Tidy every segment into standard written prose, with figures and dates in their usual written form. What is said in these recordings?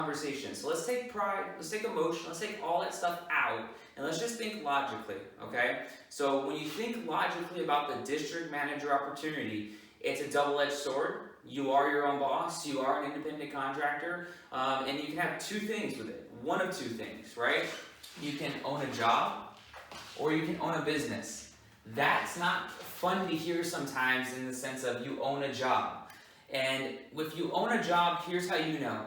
conversation. So let's take pride, let's take emotion, let's take all that stuff out, and let's just think logically, okay? So when you think logically about the district manager opportunity, it's a double-edged sword. You are your own boss, you are an independent contractor, and you can have two things with it. One of two things, right? You can own a job, or you can own a business. That's not fun to hear sometimes in the sense of you own a job. And if you own a job, here's how you know.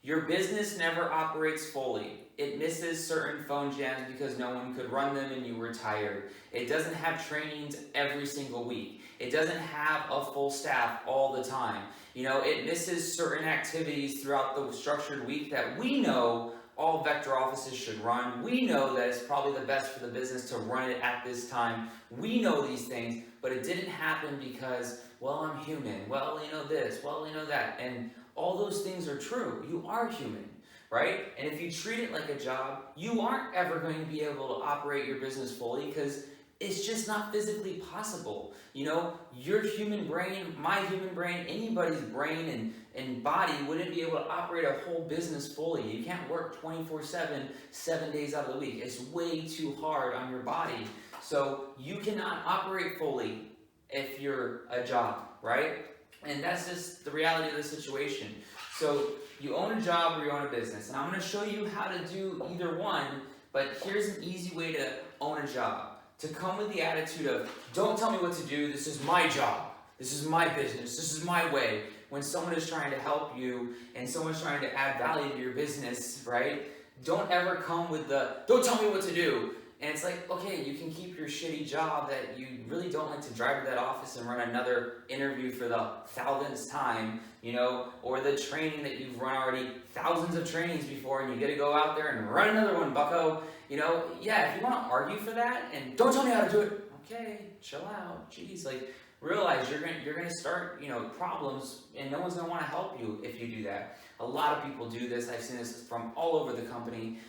Your business never operates fully. It misses certain phone jams because no one could run them and you were tired. It doesn't have trainings every single week. It doesn't have a full staff all the time. You know, it misses certain activities throughout the structured week that we know all vector offices should run. We know that it's probably the best for the business to run it at this time. We know these things, but it didn't happen because, well, I'm human. Well, you know this. Well, you know that. And all those things are true. You are human, right? And if you treat it like a job, you aren't ever going to be able to operate your business fully because it's just not physically possible. You know, your human brain, my human brain, anybody's brain and body wouldn't be able to operate a whole business fully. You can't work 24/7, 7 days out of the week. It's way too hard on your body. So you cannot operate fully if you're a job, right? And that's just the reality of the situation. So you own a job or you own a business. And I'm going to show you how to do either one, but here's an easy way to own a job. To come with the attitude of, don't tell me what to do, this is my job, this is my business, this is my way. When someone is trying to help you and someone's trying to add value to your business, right? Don't ever come with the, don't tell me what to do. And it's like, okay, you can keep your shitty job that you really don't like to drive to that office and run another interview for the 1000th time, you know, or the training that you've run already thousands of trainings before and you get to go out there and run another one, bucko. You know, yeah, if you want to argue for that and don't tell me how to do it, okay, chill out, jeez, like realize you're gonna start, you know, problems and no one's gonna want to help you if you do that. A lot of people do this. I've seen this from all over the company.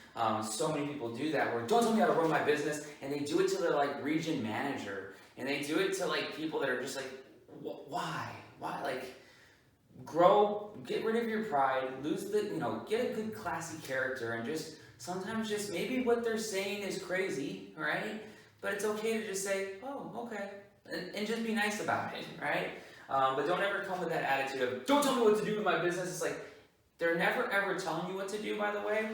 So many people do that where don't tell me how to run my business, and they do it to their like region manager, and they do it to like people that are just like, why, like, grow, get rid of your pride, lose the, you know, get a good classy character, and just sometimes just maybe what they're saying is crazy, right? But it's okay to just say, oh, okay, and just be nice about it, right? But don't ever come with that attitude of, don't tell me what to do with my business. It's like, they're never ever telling you what to do, by the way,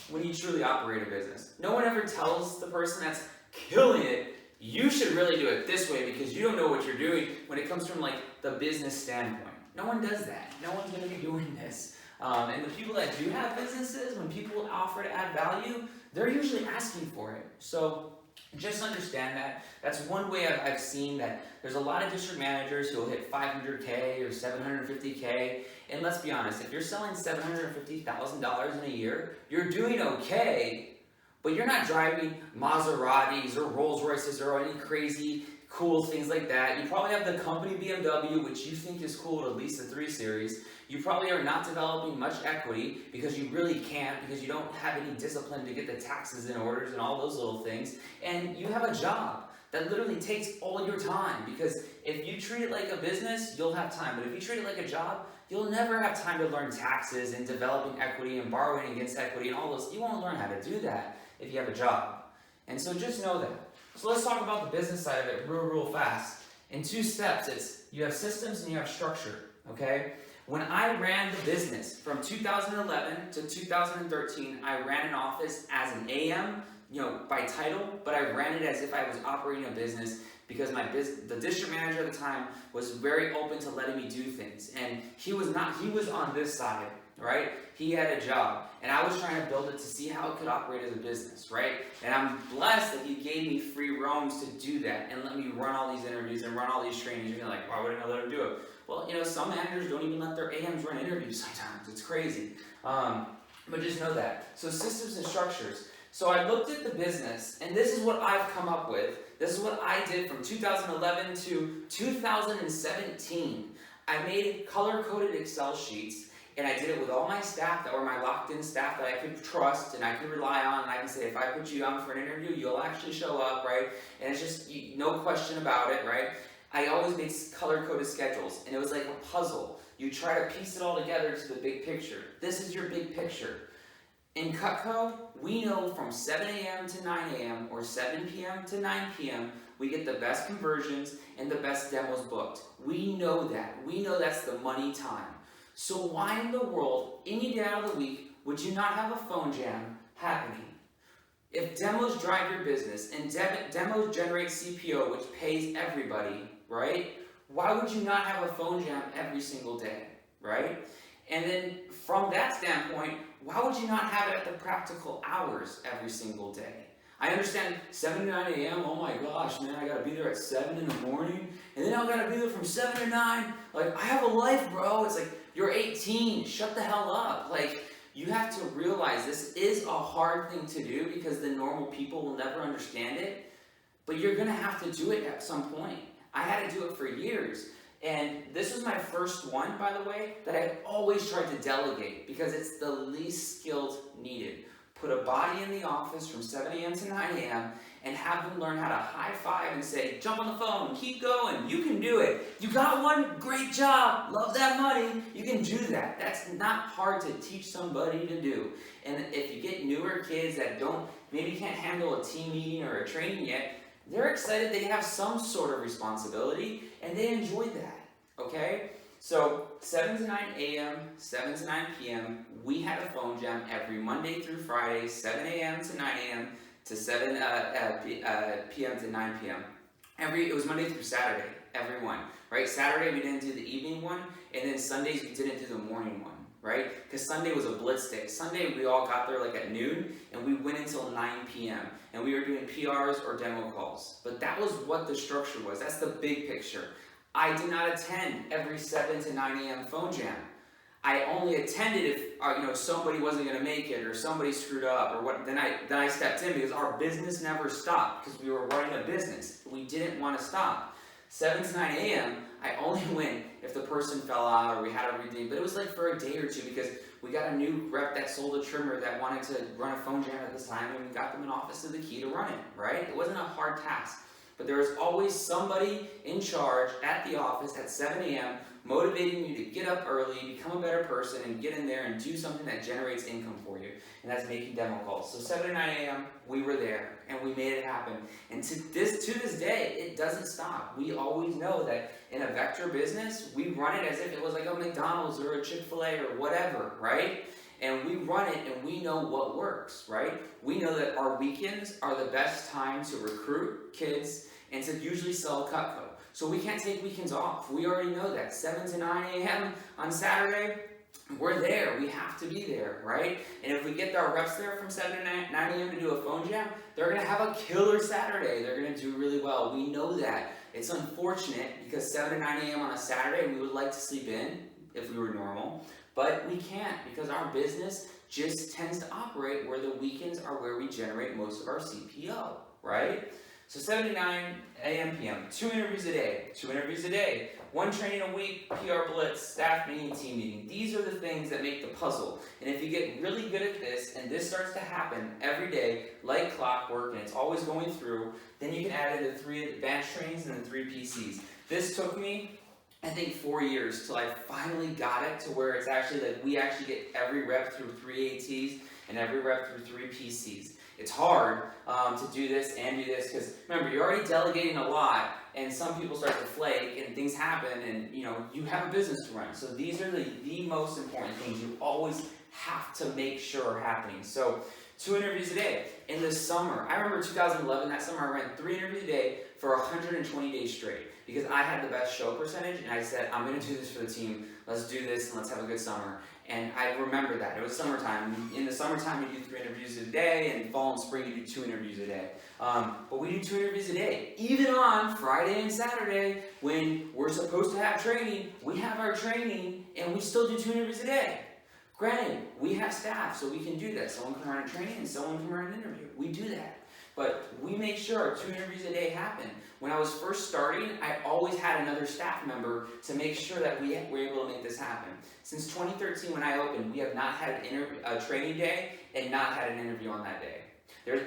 when you truly operate a business. No one ever tells the person that's killing it, you should really do it this way because you don't know what you're doing when it comes from like the business standpoint. No one does that. No one's going to be doing this. And the people that do have businesses, when people offer to add value, they're usually asking for it. So just understand that. That's one way I've seen that there's a lot of district managers who will hit 500K or 750K. And let's be honest, if you're selling $750,000 in a year, you're doing okay, but you're not driving Maseratis or Rolls Royces or any crazy cool things like that. You probably have the company BMW, which you think is cool, at least the 3 Series. You probably are not developing much equity because you really can't, because you don't have any discipline to get the taxes in orders and all those little things. And you have a job that literally takes all your time, because if you treat it like a business, you'll have time. But if you treat it like a job, you'll never have time to learn taxes and developing equity and borrowing against equity and all those. You won't learn how to do that if you have a job. And so just know that. So let's talk about the business side of it real fast. In 2 steps, it's you have systems and you have structure, okay? When I ran the business from 2011 to 2013, I ran an office as an AM, you know, by title, but I ran it as if I was operating a business because the district manager at the time was very open to letting me do things. And he was on this side, right? He had a job, and I was trying to build it to see how it could operate as a business, right? And I'm blessed that he gave me free roams to do that and let me run all these interviews and run all these trainings. You're like, why wouldn't I let him do it? Well, you know, some managers don't even let their AMs run interviews sometimes. It's crazy. But just know that. So systems and structures. So I looked at the business, and this is what I've come up with. This is what I did from 2011 to 2017. I made color-coded Excel sheets, and I did it with all my staff that were my locked-in staff that I could trust and I could rely on, and I can say, if I put you on for an interview, you'll actually show up, right? And it's just no question about it, right? I always made color-coded schedules, and it was like a puzzle. you try to piece it all together to the big picture. This is your big picture. In Cutco, we know from 7 a.m. to 9 a.m. or 7 p.m. to 9 p.m. we get the best conversions and the best demos booked. We know that. We know that's the money time. So why in the world, any day out of the week, would you not have a phone jam happening? If demos drive your business and demos generate CPO, which pays everybody, right? Why would you not have a phone jam every single day, right? And then from that standpoint, why would you not have it at the practical hours every single day? I understand 7 to 9 a.m., oh my gosh, man, I gotta be there at 7 in the morning, and then I gotta be there from 7 to 9. Like, I have a life, bro. It's like, you're 18, shut the hell up. Like, you have to realize this is a hard thing to do because the normal people will never understand it, but you're gonna have to do it at some point. I had to do it for years. And this was my first one, by the way, that I always tried to delegate because it's the least skilled needed. Put a body in the office from 7 a.m. to 9 a.m. and have them learn how to high five and say, jump on the phone, keep going, you can do it. You got one? Great job, love that money. You can do that. That's not hard to teach somebody to do. And if you get newer kids that maybe can't handle a team meeting or a training yet, they're excited they have some sort of responsibility and they enjoy that, okay? So 7 to 9 a.m., 7 to 9 p.m., we had a phone jam every Monday through Friday, 7 a.m. to 9 a.m. to 7 p.m. to 9 p.m. It was Monday through Saturday, every one, right? Saturday we didn't do the evening one, and then Sundays we didn't do the morning one, right? Because Sunday was a blitz day. Sunday we all got there like at noon, and we went until 9 p.m., and we were doing PRs or demo calls. But that was what the structure was. That's the big picture. I did not attend every 7 to 9 a.m. phone jam. I only attended if somebody wasn't going to make it or somebody screwed up or what. Then I stepped in because our business never stopped because we were running a business. We didn't want to stop. 7 to 9 a.m. I only went if the person fell out or we had a redeem. But it was like for a day or two because we got a new rep that sold a trimmer that wanted to run a phone jam at this time, and we got them an office of the key to run it. Right? It wasn't a hard task. But there was always somebody in charge at the office at 7 a.m. motivating you to get up early, become a better person, and get in there and do something that generates income for you. And that's making demo calls. So 7 to 9 a.m., we were there, and we made it happen. And to this day, it doesn't stop. We always know that in a vector business, we run it as if it was like a McDonald's or a Chick-fil-A or whatever, right? And we run it and we know what works, right? We know that our weekends are the best time to recruit kids and to usually sell Cutco. So we can't take weekends off. We already know that. 7 to 9 a.m. on Saturday, we're there. We have to be there, right? And if we get our reps there from 7 to 9 a.m. to do a phone jam, they're going to have a killer Saturday. They're going to do really well. We know that. It's unfortunate because 7 to 9 a.m. on a Saturday, we would like to sleep in if we were normal. But we can't because our business just tends to operate where the weekends are where we generate most of our CPO, right? So 7 to 9 a.m. p.m., 2 interviews a day, 1 training a week, PR blitz, staff meeting, team meeting. These are the things that make the puzzle. And if you get really good at this and this starts to happen every day like clockwork and it's always going through, then you can add in the 3 advanced trainings and the 3 PCs. This took me I think 4 years till I finally got it to where it's actually like we actually get every rep through 3 ATs and every rep through 3 PCs. It's hard to do this and do this because remember, you're already delegating a lot and some people start to flake and things happen and you have a business to run. So these are the most important things you always have to make sure are happening. So 2 interviews a day. In the summer, I remember 2011, that summer I ran 3 interviews a day for 120 days straight because I had the best show percentage and I said, I'm going to do this for the team. Let's do this and let's have a good summer. And I remember that. It was summertime. In the summertime, we do 3 interviews a day, and fall and spring, you do 2 interviews a day. But we do 2 interviews a day. Even on Friday and Saturday, when we're supposed to have training, we have our training, and we still do 2 interviews a day. Granted, we have staff, so we can do that. Someone can run a training, and someone can run an interview. We do that. But we make sure our 2 interviews a day happen. When I was first starting, I always had another staff member to make sure that we were able to make this happen. Since 2013, when I opened, we have not had a training day and not had an interview on that day.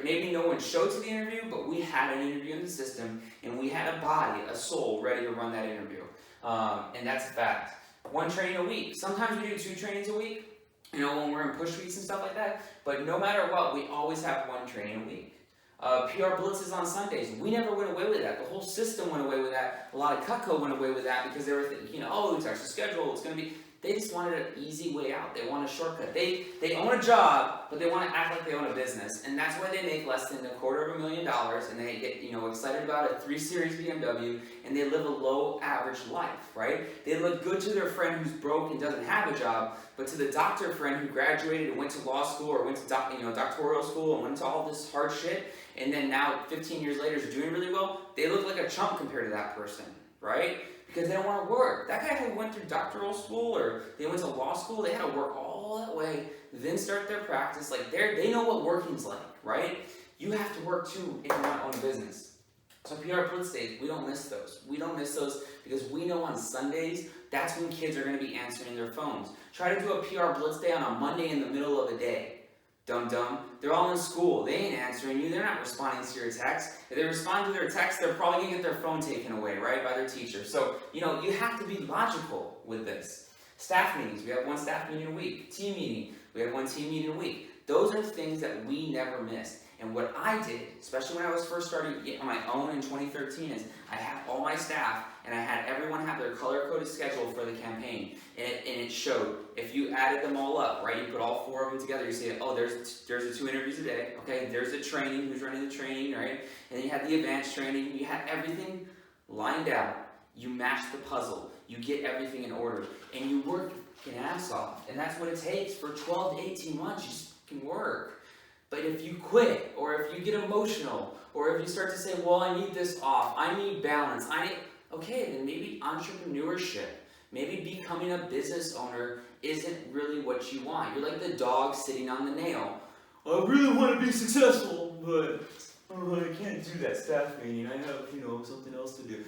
Maybe no one showed to the interview, but we had an interview in the system, and we had a body, a soul, ready to run that interview. And that's a fact. 1 training a week. Sometimes we do 2 trainings a week, when we're in push weeks and stuff like that. But no matter what, we always have 1 training a week. PR blitzes on Sundays. We never went away with that. The whole system went away with that. A lot of Cutco went away with that because they were thinking, it's actually scheduled. It's going to be. They just wanted an easy way out. They want a shortcut. They own a job, but they want to act like they own a business, and that's why they make less than $250,000, and they get excited about a 3 Series BMW, and they live a low average life, right? They look good to their friend who's broke and doesn't have a job, but to the doctor friend who graduated and went to law school or went to doctoral school and went to all this hard shit, and then now 15 years later is doing really well, they look like a chump compared to that person, right? Because they don't want to work. That guy who went through doctoral school or they went to law school, they had to work all that way, then start their practice. Like they know what working's like, right? You have to work too if you want to own a business. So PR Blitz days, we don't miss those. We don't miss those because we know on Sundays, that's when kids are going to be answering their phones. Try to do a PR Blitz day on a Monday in the middle of the day. Dum-dum. They're all in school. They ain't answering you. They're not responding to your text. If they respond to their text, they're probably going to get their phone taken away, right, by their teacher. So, you have to be logical with this. Staff meetings. We have 1 staff meeting a week. Team meeting. We have 1 team meeting a week. Those are things that we never missed. And what I did, especially when I was first starting on my own in 2013, is I had all my staff and I had everyone have their color-coded schedule for the campaign. And it showed, if you added them all up, right, you put all 4 of them together, you say, oh, there's the 2 interviews a day, okay, there's the training, who's running the training, right, and then you had the advanced training, you had everything lined out, you match the puzzle, you get everything in order, and you work your ass off, and that's what it takes for 12 to 18 months, you just can work. But if you quit, or if you get emotional, or if you start to say, well, I need this off, I need balance, okay, then maybe entrepreneurship, maybe becoming a business owner isn't really what you want. You're like the dog sitting on the nail. I really want to be successful, but I can't do that staff meeting. I have, something else to do.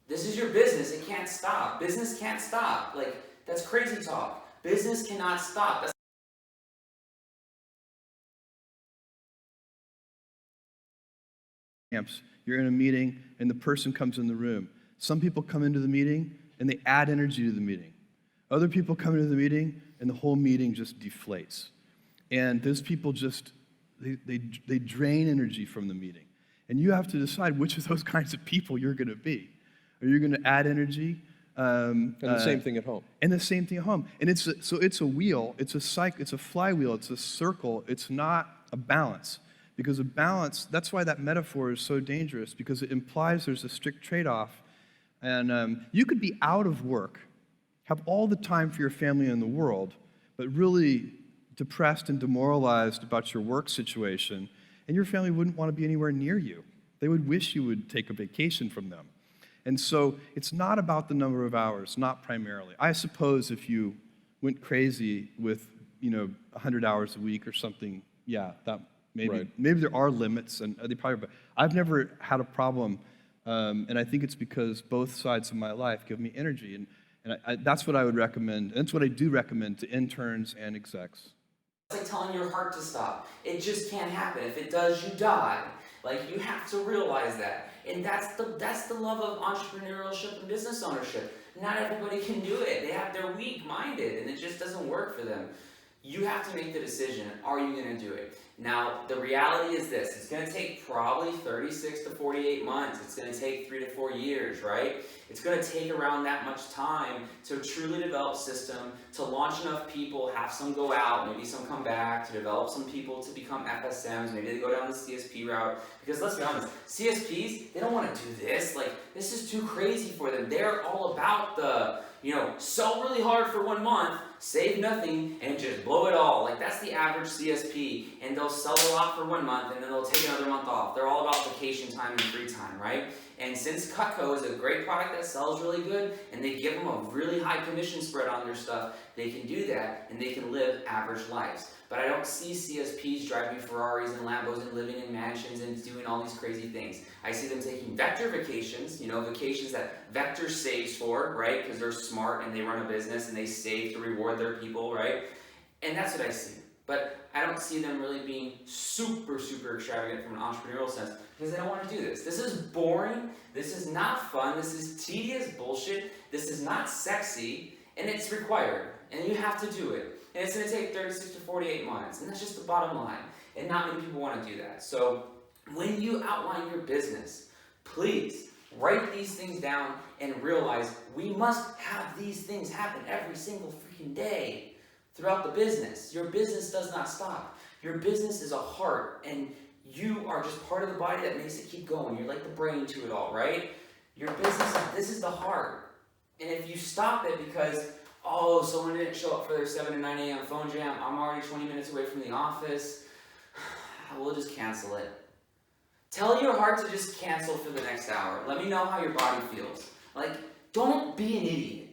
This is your business. It can't stop. Business can't stop. Like, that's crazy talk. Business cannot stop. That's You're in a meeting and the person comes in the room. Some people come into the meeting and they add energy to the meeting. Other people come into the meeting and the whole meeting just deflates. And those people just, they drain energy from the meeting. And you have to decide which of those kinds of people you're going to be. Are you going to add energy? And the same thing at home. And the same thing at home. And it's a wheel, it's a cycle, it's a flywheel, it's a circle, it's not a balance. Because a balance, that's why that metaphor is so dangerous, because it implies there's a strict trade-off. And you could be out of work, have all the time for your family in the world, but really depressed and demoralized about your work situation, and your family wouldn't want to be anywhere near you. They would wish you would take a vacation from them. And so it's not about the number of hours, not primarily. I suppose if you went crazy with, 100 hours a week or something, yeah, that maybe there are limits, and they probably. But I've never had a problem, and I think it's because both sides of my life give me energy, and that's what I would recommend. And that's what I do recommend to interns and execs. It's like telling your heart to stop. It just can't happen. If it does, you die. Like, you have to realize that. And that's the love of entrepreneurship and business ownership. Not everybody can do it. They're weak-minded, and it just doesn't work for them. You have to make the decision, are you going to do it? Now, the reality is this. It's going to take probably 36 to 48 months. It's going to take 3 to 4 years, right? It's going to take around that much time to truly develop system, to launch enough people, have some go out, maybe some come back, to develop some people to become FSMs, maybe they go down the CSP route. Because let's be honest, CSPs, they don't want to do this. Like, this is too crazy for them. They're all about the, sell really hard for 1 month, save nothing, and just blow it all. Like, that's the average CSP. And they'll sell a lot for 1 month, and then they'll take another month off. They're all about vacation time and free time, right? And since Cutco is a great product that sells really good, and they give them a really high commission spread on their stuff, they can do that, and they can live average lives. But I don't see CSPs driving Ferraris and Lambos and living in mansions and doing all these crazy things. I see them taking vector vacations, vacations that Vector saves for, right? Because they're smart and they run a business and they save to reward their people, right? And that's what I see. But I don't see them really being super, super extravagant from an entrepreneurial sense because they don't want to do this. This is boring. This is not fun. This is tedious bullshit. This is not sexy. And it's required, and you have to do it. And it's going to take 36 to 48 months, and that's just the bottom line. And not many people want to do that. So when you outline your business, please write these things down and realize we must have these things happen every single freaking day throughout the business. Your business does not stop. Your business is a heart, and you are just part of the body that makes it keep going. You're like the brain to it all, right? Your business, this is the heart. And if you stop it because, oh, someone didn't show up for their 7 to 9 a.m. phone jam, I'm already 20 minutes away from the office, we'll just cancel it. Tell your heart to just cancel for the next hour. Let me know how your body feels. Like, don't be an idiot.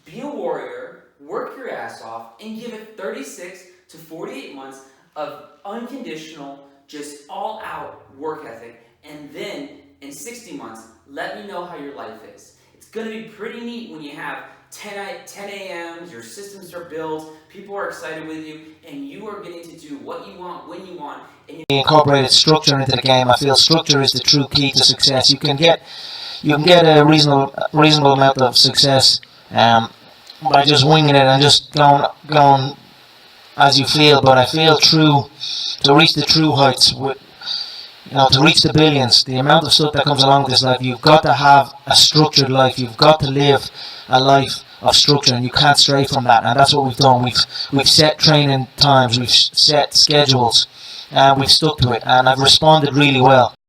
Be a warrior, work your ass off, and give it 36 to 48 months of unconditional, just all-out work ethic. And then, in 60 months, let me know how your life is. It's going to be pretty neat when you have 10 a.m.s, your systems are built, people are excited with you, and you are getting to do what you want, when you want. And you incorporated structure into the game. I feel structure is the true key to success. You can get a reasonable amount of success by just winging it and just going as you feel. But I feel to reach the true heights, to reach the billions, the amount of stuff that comes along with this life, you've got to have a structured life. You've got to live a life of structure, and you can't stray from that. And that's what we've done. We've set training times, we've set schedules, and we've stuck to it, and I've responded really well.